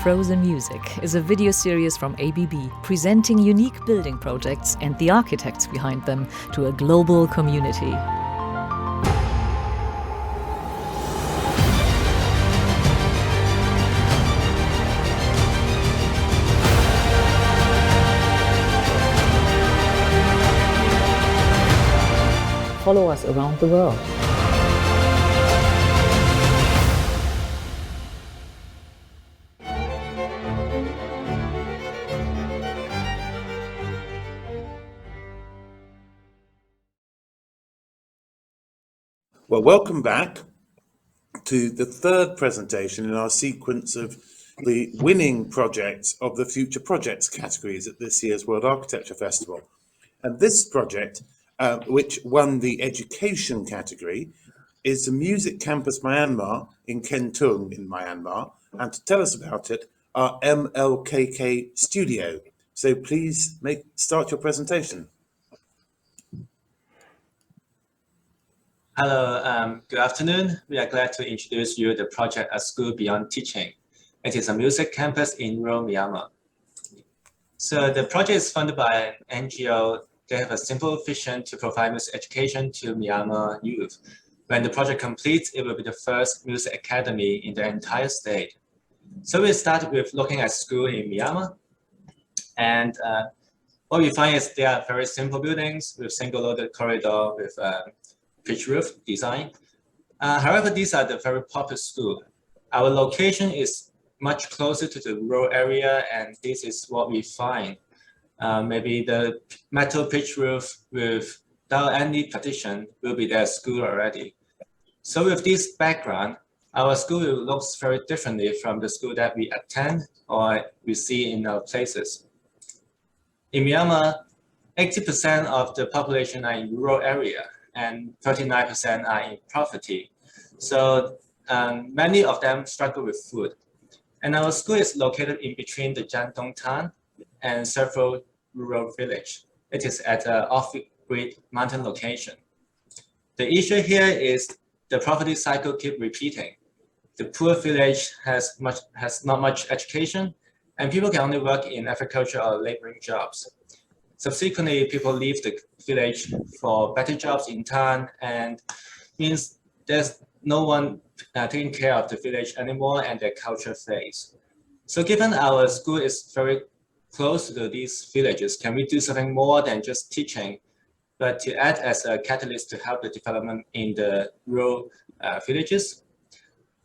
Frozen Music is a video series from ABB presenting unique building projects and the architects behind them to a global community. Follow us around the world. Well, welcome back to the third presentation in our sequence of the winning projects of the Future Projects categories at this year's World Architecture Festival. And this project, which won the education category, is the Music Campus Myanmar in Kentung in Myanmar. And to tell us about it, our MLKK studio. So please start your presentation. Hello, good afternoon. We are glad to introduce you the project A School Beyond Teaching. It is a music campus in rural Myanmar. So the project is funded by an NGO. They have a simple vision to provide music education to Myanmar youth. When the project completes, it will be the first music academy in the entire state. So we started with looking at school in Myanmar. And what we find is they are very simple buildings with single loaded corridor with pitch roof design. However, these are the very popular school. Our location is much closer to the rural area, and this is what we find. Maybe the metal pitch roof without any partition will be their school already. So with this background, our school looks very differently from the school that we attend or we see in our places. In Myanmar, 80% of the population are in rural area, and 39% are in poverty. So many of them struggle with food. And our school is located in between the Jandong town and several rural villages. It is at an off-grid mountain location. The issue here is the poverty cycle keep repeating. The poor village has not much education, and people can only work in agriculture or laboring jobs. Subsequently, people leave the village for better jobs in town, and means there's no one taking care of the village anymore, and their culture fades. So given our school is very close to these villages, can we do something more than just teaching, but to act as a catalyst to help the development in the rural villages?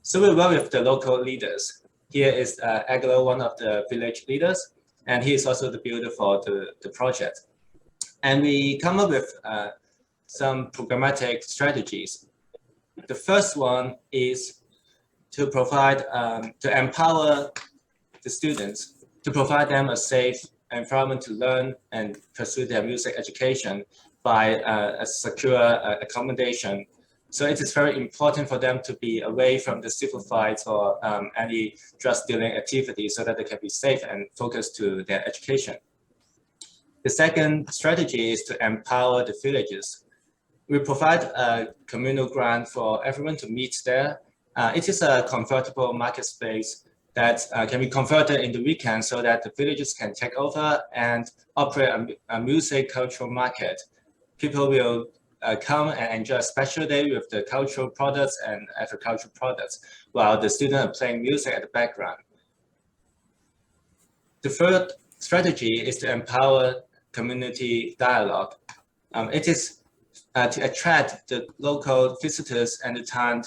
So we work with the local leaders. Here is Aglo, one of the village leaders, and he is also the builder for the project. And we come up with some programmatic strategies. The first one is to provide, to empower the students, to provide them a safe environment to learn and pursue their music education by a secure accommodation. So it is very important for them to be away from the civil fights or any drug dealing activities so that they can be safe and focused to their education. The second strategy is to empower the villages. We provide a communal grant for everyone to meet there. It is a convertible market space that can be converted in the weekend so that the villages can take over and operate a music cultural market. People will come and enjoy a special day with the cultural products and agricultural products, while the students are playing music at the background. The third strategy is to empower community dialogue. It is to attract the local visitors and the town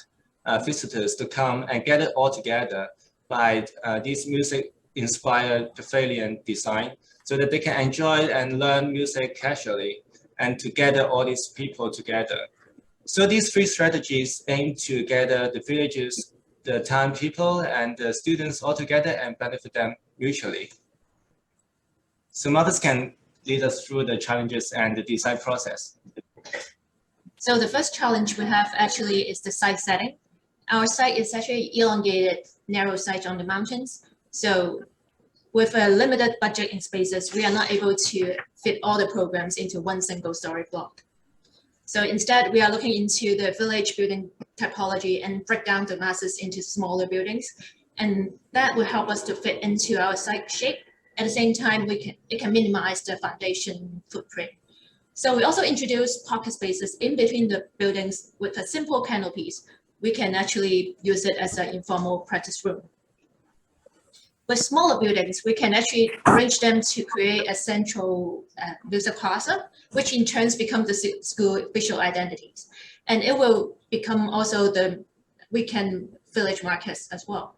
visitors to come and gather all together by this music-inspired pavilion design so that they can enjoy and learn music casually and to gather all these people together. So these three strategies aim to gather the villages, the town people, and the students all together and benefit them mutually. So Marcus can lead us through the challenges and the design process. So the first challenge we have actually is the site setting. Our site is actually elongated, narrow site on the mountains. So with a limited budget in spaces, we are not able to fit all the programs into one single story block. So instead, we are looking into the village building typology and break down the masses into smaller buildings. and that will help us to fit into our site shape. At the same time, it can minimize the foundation footprint. So we also introduce pocket spaces in between the buildings with a simple canopies. We can actually use it as an informal practice room. With smaller buildings, we can actually arrange them to create a central music plaza, which in turn becomes the school visual identities. And it will become also the weekend village markets as well.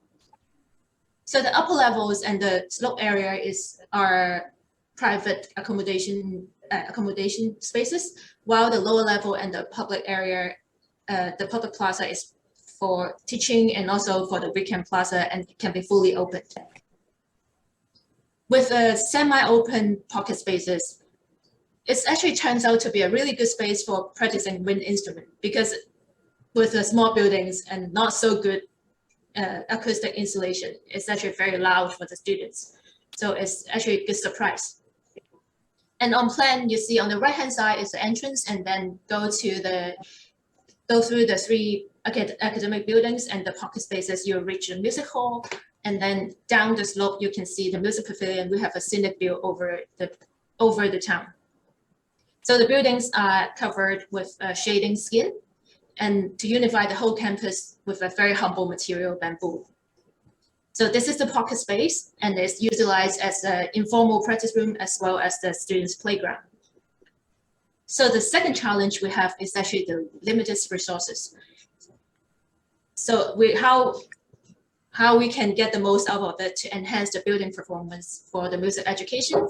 So the upper levels and the slope area is our private accommodation spaces, while the lower level and the public area, the public plaza is for teaching and also for the weekend plaza and can be fully opened. With semi-open pocket spaces, it actually turns out to be a really good space for practicing wind instrument, because with the small buildings and not so good acoustic insulation, it's actually very loud for the students. So it's actually a good surprise. And on plan, you see on the right-hand side is the entrance, and then go through the three academic buildings and the pocket spaces, you'll reach the music hall, and then down the slope, you can see the music pavilion. We have a scenic view over the town. So the buildings are covered with shading skin, and to unify the whole campus with a very humble material, bamboo. So this is the pocket space, and it's utilized as an informal practice room as well as the students' playground. So the second challenge we have is actually the limited resources. So how we can get the most out of it to enhance the building performance for the music education.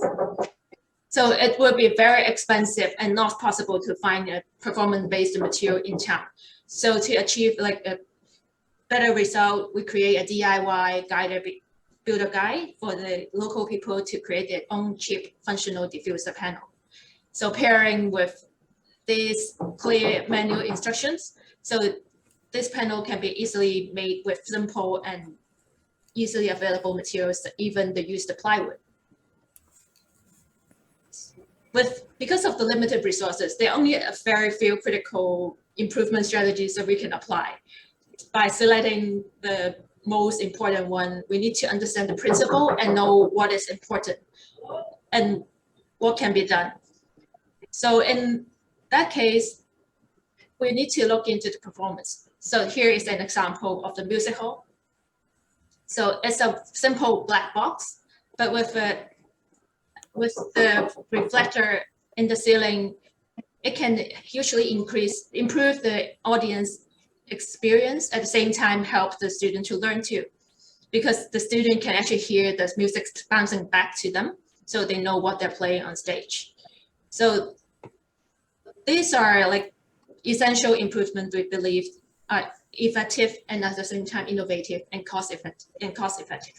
So it will be very expensive and not possible to find a performance-based material in town. So to achieve like a better result, we create a DIY builder guide for the local people to create their own cheap functional diffuser panel. So pairing with these clear manual instructions, so this panel can be easily made with simple and easily available materials, even the used plywood. Because of the limited resources, there are only a very few critical improvement strategies that we can apply. By selecting the most important one, we need to understand the principle and know what is important and what can be done. So in that case, we need to look into the performance. So here is an example of the music hall. So it's a simple black box, but with the reflector in the ceiling, it can hugely improve the audience experience, at the same time help the student to learn too, because the student can actually hear the music bouncing back to them, so they know what they're playing on stage. So these are like essential improvements we believe are effective and at the same time innovative and cost effective.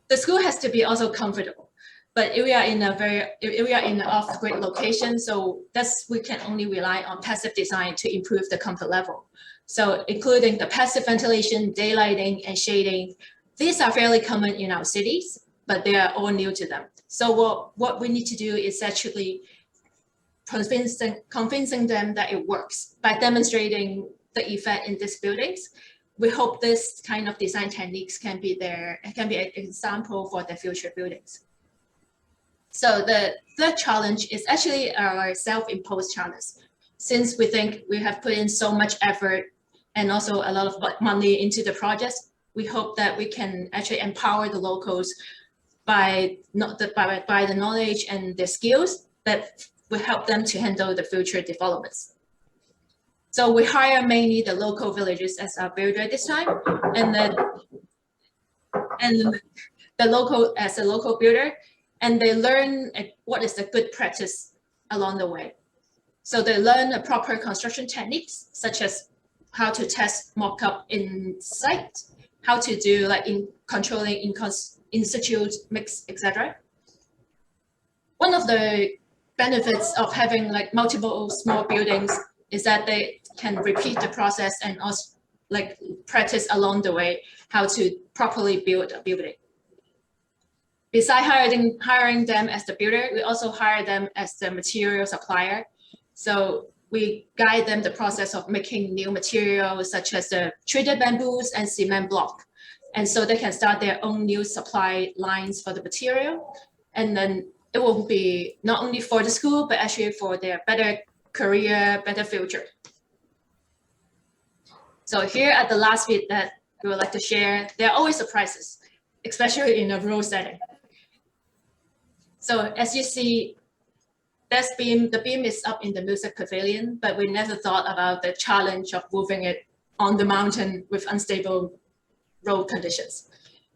The school has to be also comfortable, but if we are in an off-grid location, so we can only rely on passive design to improve the comfort level. So including the passive ventilation, daylighting, and shading, these are fairly common in our cities, but they are all new to them. So what we need to do is actually convincing them that it works by demonstrating the effect in these buildings. We hope this kind of design techniques can be an example for the future buildings. So the third challenge is actually our self-imposed challenge. Since we think we have put in so much effort and also a lot of money into the projects, we hope that we can actually empower the locals by the knowledge and the skills that will help them to handle the future developments. So we hire mainly the local villagers as our builder this time, and the local builder, and they learn what is the good practice along the way. So they learn the proper construction techniques, such as how to test mock-up in site, how to do like in controlling in situ mix, etc. One of the benefits of having like multiple small buildings is that they can repeat the process and also like practice along the way how to properly build a building. Besides hiring them as the builder, we also hire them as the material supplier. So we guide them the process of making new materials such as the treated bamboos and cement block. And so they can start their own new supply lines for the material. And then it will be not only for the school, but actually for their better career, better future. So here are the last bit that we would like to share. There are always surprises, especially in a rural setting. So as you see, the beam is up in the music pavilion, but we never thought about the challenge of moving it on the mountain with unstable road conditions.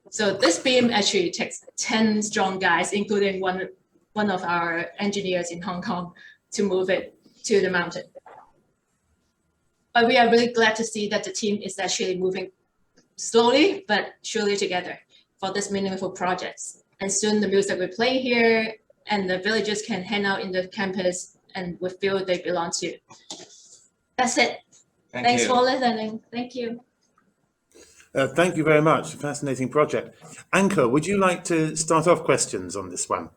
So this beam actually takes 10 strong guys, including one of our engineers in Hong Kong, to move it to the mountain. But we are really glad to see that the team is actually moving slowly but surely together for this meaningful projects. And soon the music will play here, and the villagers can hang out in the campus and will feel they belong to. That's it. Thanks for listening. Thank you. Thank you very much. Fascinating project. Anka, would you like to start off questions on this one?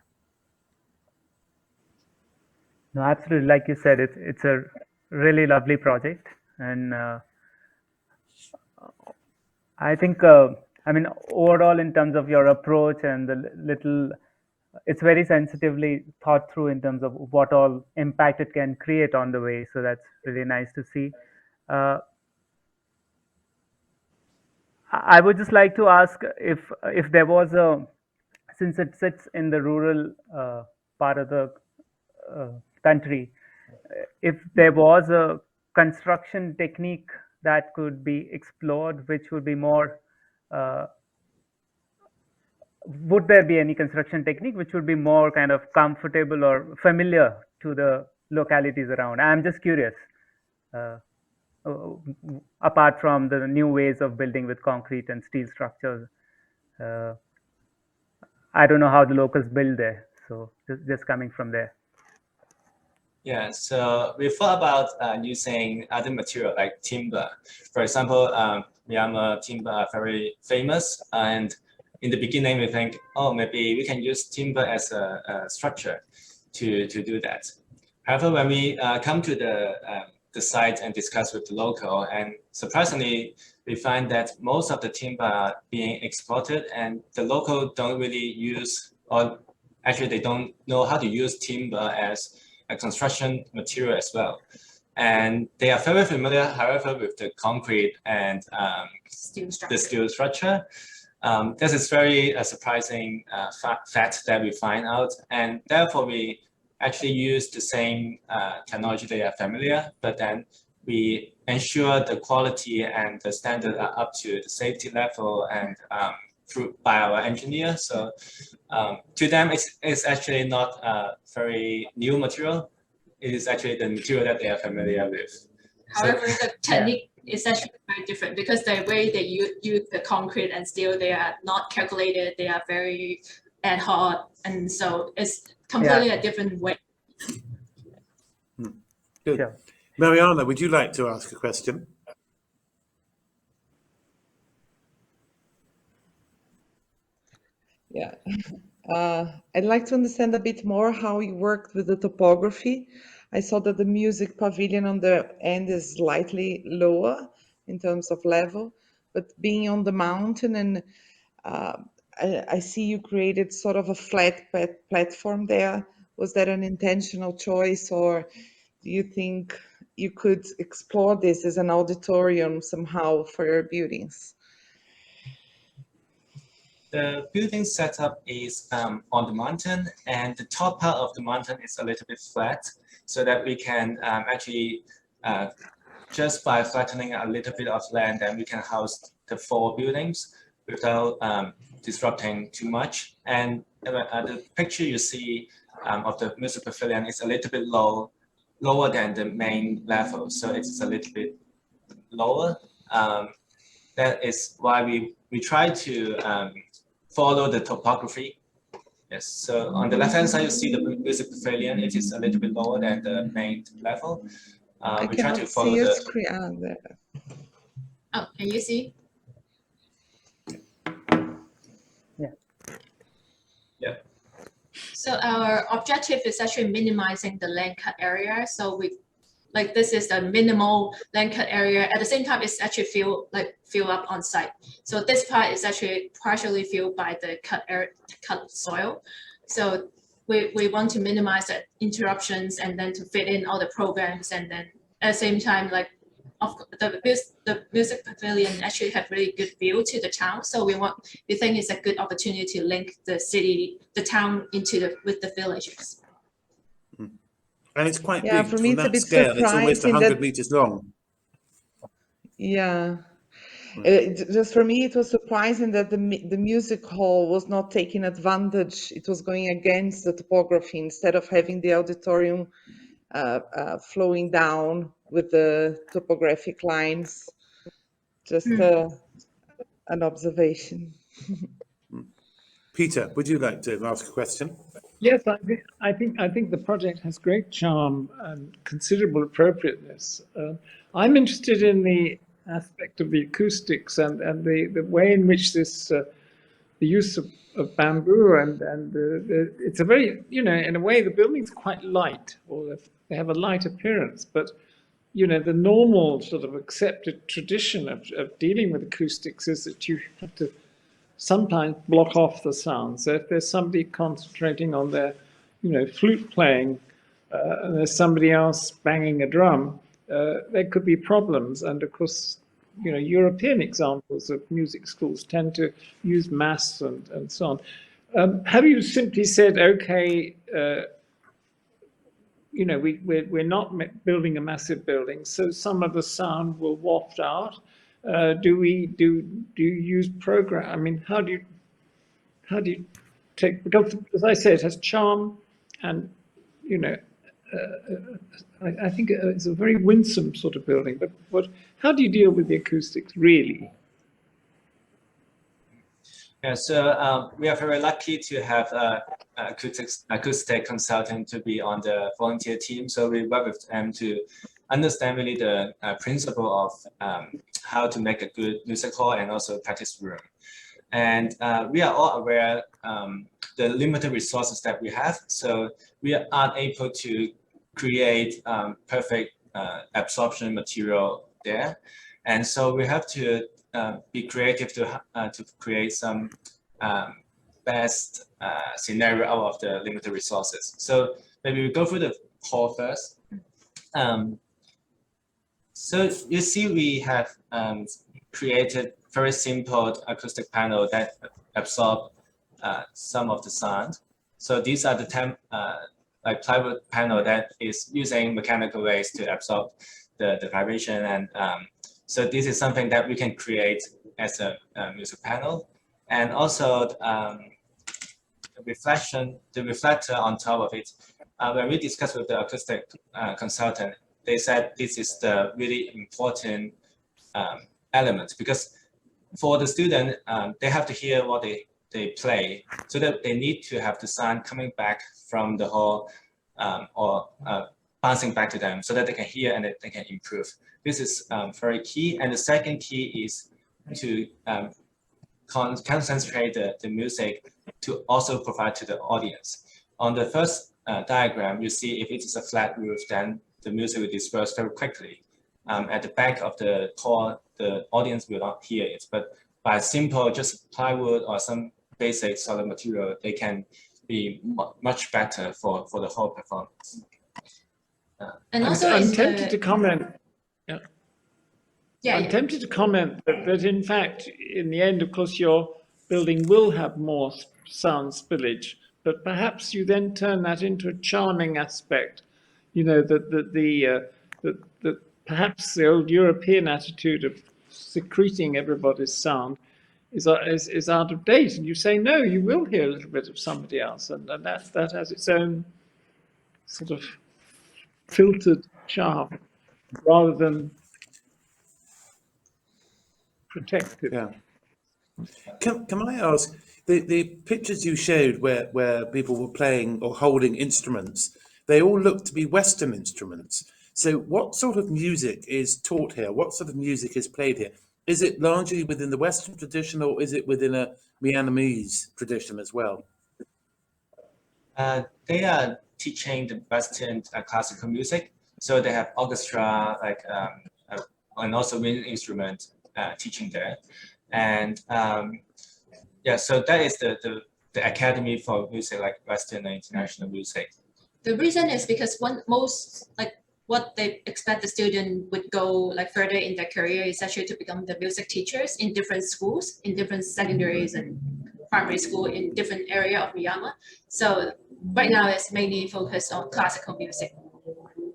No, absolutely. Like you said, it's a really lovely project, and I think I mean overall in terms of your approach and it's very sensitively thought through in terms of what all impact it can create on the way. So that's really nice to see. I would just like to ask if there was since it sits in the rural part of the country, if there was a construction technique that could be explored, which would be more, would there be any construction technique which would be more kind of comfortable or familiar to the localities around? I'm just curious, apart from the new ways of building with concrete and steel structures. I don't know how the locals build there, so just coming from there. Yeah, so we thought about using other material like timber. For example, Myanmar timber are very famous, and in the beginning we think, oh, maybe we can use timber as a structure to do that. However, when we come to the site and discuss with the local, and surprisingly, we find that most of the timber are being exported, and the local don't really use, or actually they don't know how to use timber as a construction material as well. And they are very familiar, however, with the concrete and the steel structure. This is very surprising fact that we find out, and therefore we actually use the same technology they are familiar, but then we ensure the quality and the standard are up to the safety level and by our engineer. So to them, it's actually not a very new material. It is actually the material that they are familiar with. However, the technique is actually very different because the way they use the concrete and steel, they are not calculated. They are very ad hoc, and so it's completely a different way. Good. Yeah. Mariana, would you like to ask a question? Yeah. I'd like to understand a bit more how you worked with the topography. I saw that the music pavilion on the end is slightly lower in terms of level, but being on the mountain and I see you created sort of a flat platform there. Was that an intentional choice, or do you think you could explore this as an auditorium somehow for your buildings? The building setup is on the mountain, and the top part of the mountain is a little bit flat, so that we can actually, just by flattening a little bit of land, then we can house the 4 buildings without disrupting too much. And the picture you see of the music pavilion is a little bit lower than the main level, so it's a little bit lower. That is why we try to follow the topography. Yes, so on the left hand side you see the music pavilion. It is a little bit lower than the main level. We try to follow the the screen there. Oh, can you see? Yeah. So our objective is actually minimizing the land cut area. So we like this is the minimal land cut area. At the same time, it's actually filled up on site. So this part is actually partially filled by the cut soil. So we want to minimize the interruptions and then to fit in all the programs, and then at the same time, like the music pavilion actually have really good view to the town. So we think it's a good opportunity to link the town with the villages. And it's quite Yeah, big. for me From it's a that bit scale, it's almost surprising 100 that, meters long. yeah. Just for me, it was surprising that the music hall was not taking advantage. It was going against the topography instead of having the auditorium flowing down with the topographic lines. Just an observation. Peter, would you like to ask a question? Yes, I think the project has great charm and considerable appropriateness. I'm interested in the aspect of the acoustics and the way in which this the use of bamboo and it's a very, you know, in a way the building's quite light, or they have a light appearance, but you know, the normal sort of accepted tradition of dealing with acoustics is that you have to sometimes block off the sound. So if there's somebody concentrating on their, you know, flute playing, and there's somebody else banging a drum, there could be problems. And of course, you know, European examples of music schools tend to use mass and so on. Have you simply said, okay, you know, we're not building a massive building, so some of the sound will waft out? Do you use program? I mean, how do you take, because as I say, it has charm, and you know, I think it's a very winsome sort of building. But how do you deal with the acoustics really? Yeah, so we are very lucky to have acoustic consultant to be on the volunteer team. So we work with them to understand really the principle of how to make a good music hall and also practice room. And we are all aware the limited resources that we have. So we aren't able to create perfect absorption material there. And so we have to be creative to create some best scenario out of the limited resources. So maybe we go through the hall first. So you see we have created very simple acoustic panel that absorb some of the sound. So these are the like plywood panel that is using mechanical ways to absorb the vibration, and so this is something that we can create as a music panel. And also the reflector on top of it. When we discussed with the acoustic consultant, they said this is the really important element, because for the student, they have to hear what they play, so that they need to have the sound coming back from the hall or bouncing back to them, so that they can hear and they can improve. This is very key. And the second key is to concentrate the music to also provide to the audience. On the first diagram, you see if it is a flat roof, then the music will disperse very quickly. At the back of the hall, the audience will not hear it, but by simple just plywood or some basic solid material, they can be much better for the whole performance. And also, I'm tempted to comment. Yeah, I'm tempted to comment that in fact, in the end, of course, your building will have more sound spillage, but perhaps you then turn that into a charming aspect. You know, that perhaps the old European attitude of secreting everybody's sound is out of date, and you say no, you will hear a little bit of somebody else, and that has its own sort of filtered charm rather than protected. Yeah. Can I ask, the pictures you showed where people were playing or holding instruments, they all look to be Western instruments. So what sort of music is taught here? What sort of music is played here? Is it largely within the Western tradition, or is it within a Myanmarese tradition as well? They are teaching the Western classical music. So they have orchestra, and also wind instrument teaching there. And yeah, so that is the Academy for Music, like Western and International Music. The reason is because what they expect the student would go further in their career is actually to become the music teachers in different schools, in different secondaries and primary school in different area of Myanmar. So right now it's mainly focused on classical music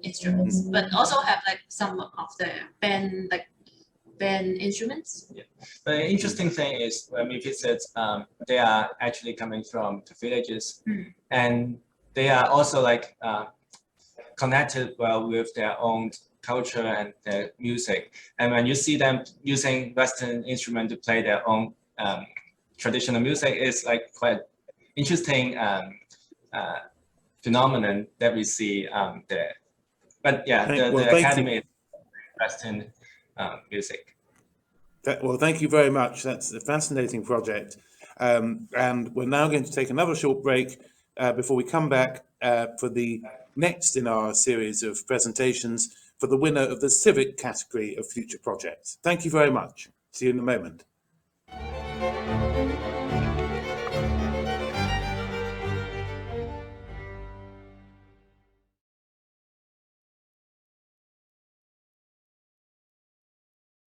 instruments, but also have some of the band instruments. Yeah. But the interesting thing is when we visit, they are actually coming from the villages, and they are also connected well with their own culture and their music. And when you see them using Western instrument to play their own traditional music, it's quite interesting phenomenon that we see there. But yeah, the Academy is Western music. Well, thank you very much. That's a fascinating project. And we're now going to take another short break before we come back for the next in our series of presentations for the winner of the civic category of future projects. Thank you very much. See you in a moment.